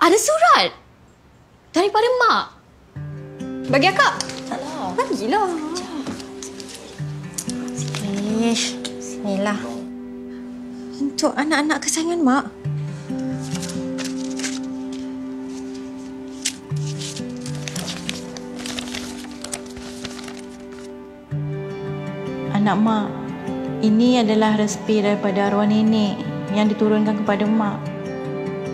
Ada surat daripada Mak. Bagi akak. Taklah. Bagilah. Ish, sinilah. Untuk anak-anak kesayangan Mak. Anak Mak, ini adalah resepi daripada arwah nenek yang diturunkan kepada Mak.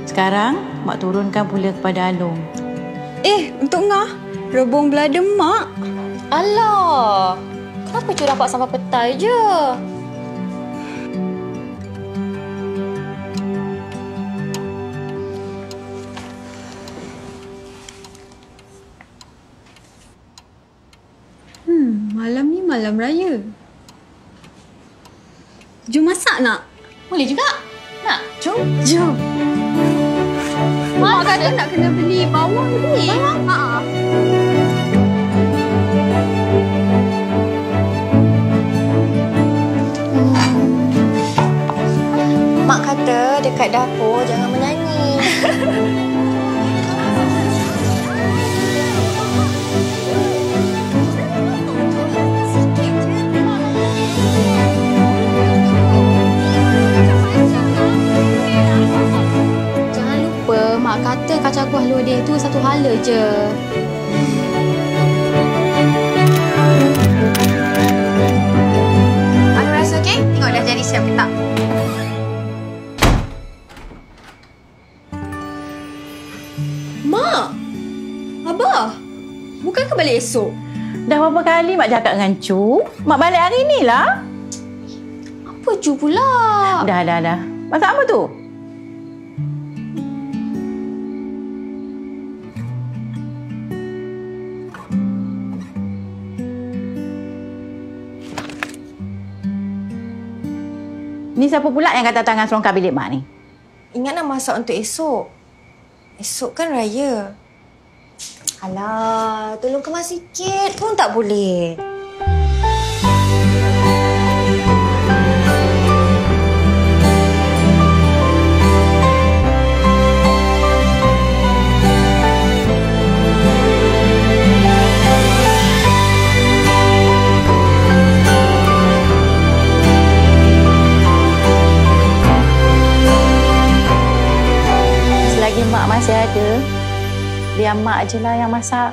Sekarang, Mak turunkan pula kepada Along. Untuk Ngah, rebung belada Mak. Alah, kenapa Cu dapat sampai petai je? Malam ni malam raya. Jom masak nak? Boleh juga. Nak? Jom. Mak kata nak kena beli bawang ni. Bawang? Mak kata dekat dapur jangan menyanyi. Jangan lupa, Mak kata kacang kuah lodeh tu satu hala je. Anu rasa okey? Tengok dah jadi siap ke tak? Mak! Abah! Bukankah balik esok? Dah berapa kali Mak cakap dengan Cu? Mak balik hari ni lah. Apa Cu pula? Dah. Masak apa tu? Ni siapa pula yang kata tangan selongkar bilik Mak ni? Ingat nak masak untuk esok. Esok kan raya. Alah, tolong kemas sikit pun tak boleh. Selagi Mak masih ada, biar Mak je lah yang masak.